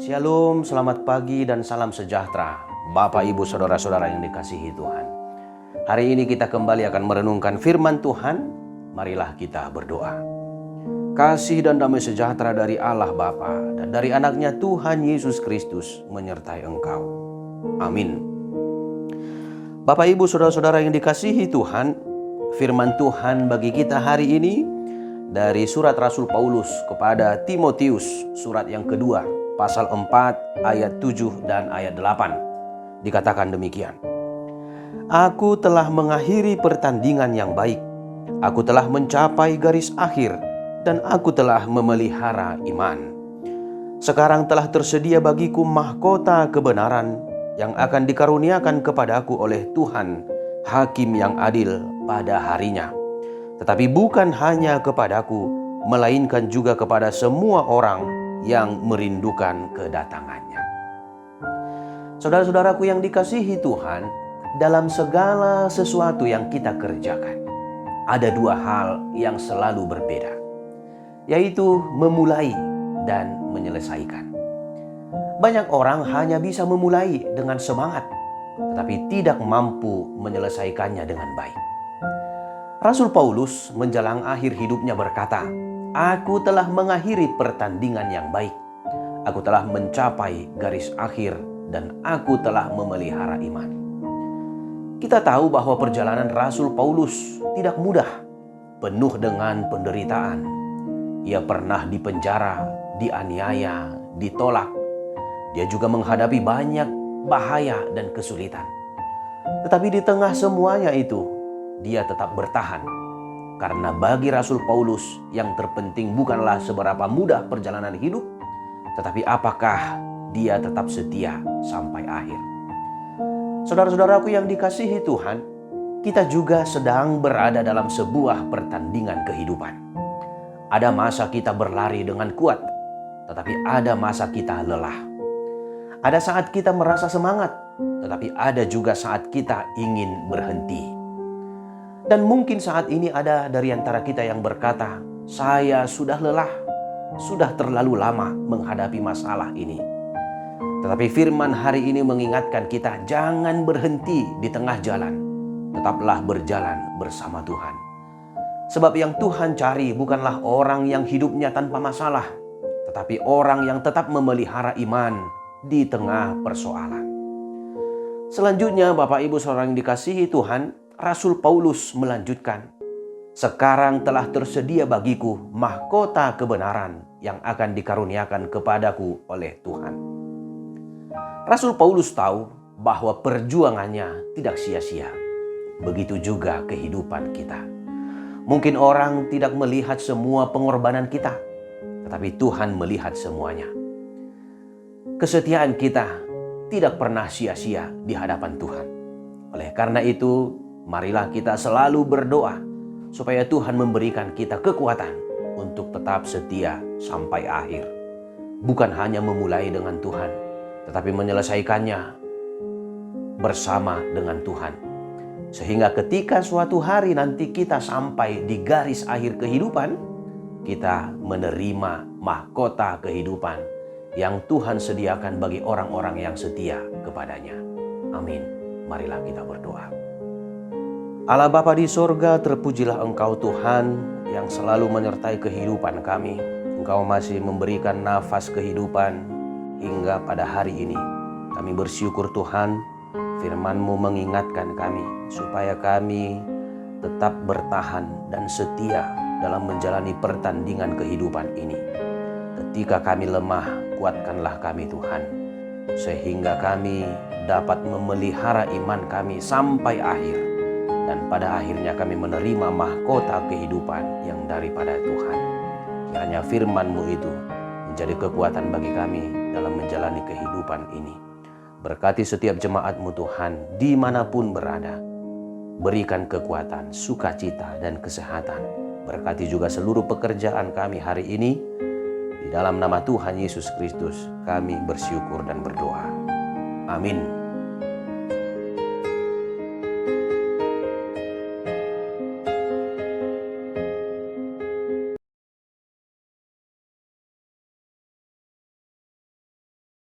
Shalom, selamat pagi dan salam sejahtera Bapak, Ibu, Saudara-saudara yang dikasihi Tuhan. Hari ini kita kembali akan merenungkan firman Tuhan. Marilah kita berdoa. Kasih dan damai sejahtera dari Allah Bapa dan dari anaknya Tuhan Yesus Kristus menyertai engkau. Amin. Bapak, Ibu, Saudara-saudara yang dikasihi Tuhan, firman Tuhan bagi kita hari ini dari surat Rasul Paulus kepada Timotius, surat yang kedua, pasal 4 ayat 7 dan ayat 8. Dikatakan demikian. Aku telah mengakhiri pertandingan yang baik. Aku telah mencapai garis akhir dan aku telah memelihara iman. Sekarang telah tersedia bagiku mahkota kebenaran yang akan dikaruniakan kepadaku oleh Tuhan, Hakim yang adil pada harinya. Tetapi bukan hanya kepadaku, melainkan juga kepada semua orang yang merindukan kedatangannya. Saudara-saudaraku yang dikasihi Tuhan, dalam segala sesuatu yang kita kerjakan, ada dua hal yang selalu berbeda, yaitu memulai dan menyelesaikan. Banyak orang hanya bisa memulai dengan semangat, tetapi tidak mampu menyelesaikannya dengan baik. Rasul Paulus menjelang akhir hidupnya berkata, "Aku telah mengakhiri pertandingan yang baik. Aku telah mencapai garis akhir dan aku telah memelihara iman." Kita tahu bahwa perjalanan Rasul Paulus tidak mudah, penuh dengan penderitaan. Ia pernah dipenjara, dianiaya, ditolak. Dia juga menghadapi banyak bahaya dan kesulitan. Tetapi di tengah semuanya itu, dia tetap bertahan. Karena bagi Rasul Paulus yang terpenting bukanlah seberapa mudah perjalanan hidup, tetapi apakah dia tetap setia sampai akhir. Saudara-saudaraku yang dikasihi Tuhan, kita juga sedang berada dalam sebuah pertandingan kehidupan. Ada masa kita berlari dengan kuat, tetapi ada masa kita lelah. Ada saat kita merasa semangat, tetapi ada juga saat kita ingin berhenti. Dan mungkin saat ini ada dari antara kita yang berkata, "Saya sudah lelah, sudah terlalu lama menghadapi masalah ini." Tetapi firman hari ini mengingatkan kita, jangan berhenti di tengah jalan. Tetaplah berjalan bersama Tuhan. Sebab yang Tuhan cari bukanlah orang yang hidupnya tanpa masalah, tetapi orang yang tetap memelihara iman di tengah persoalan. Selanjutnya, Bapak, Ibu, Saudara yang dikasihi Tuhan, Rasul Paulus melanjutkan, "Sekarang telah tersedia bagiku mahkota kebenaran yang akan dikaruniakan kepadaku oleh Tuhan." Rasul Paulus tahu bahwa perjuangannya tidak sia-sia. Begitu juga kehidupan kita. Mungkin orang tidak melihat semua pengorbanan kita, tetapi Tuhan melihat semuanya. Kesetiaan kita tidak pernah sia-sia di hadapan Tuhan. Oleh karena itu, marilah kita selalu berdoa supaya Tuhan memberikan kita kekuatan untuk tetap setia sampai akhir. Bukan hanya memulai dengan Tuhan, tetapi menyelesaikannya bersama dengan Tuhan. Sehingga ketika suatu hari nanti kita sampai di garis akhir kehidupan, kita menerima mahkota kehidupan yang Tuhan sediakan bagi orang-orang yang setia kepadanya. Amin. Marilah kita berdoa. Allah Bapa di sorga, terpujilah Engkau Tuhan yang selalu menyertai kehidupan kami. Engkau masih memberikan nafas kehidupan hingga pada hari ini. Kami bersyukur Tuhan, firman-Mu mengingatkan kami supaya kami tetap bertahan dan setia dalam menjalani pertandingan kehidupan ini. Ketika kami lemah, kuatkanlah kami Tuhan, sehingga kami dapat memelihara iman kami sampai akhir. Dan pada akhirnya kami menerima mahkota kehidupan yang daripada Tuhan. Kiranya firman-Mu itu menjadi kekuatan bagi kami dalam menjalani kehidupan ini. Berkati setiap jemaat-Mu Tuhan dimanapun berada. Berikan kekuatan, sukacita, dan kesehatan. Berkati juga seluruh pekerjaan kami hari ini. Di dalam nama Tuhan Yesus Kristus kami bersyukur dan berdoa. Amin.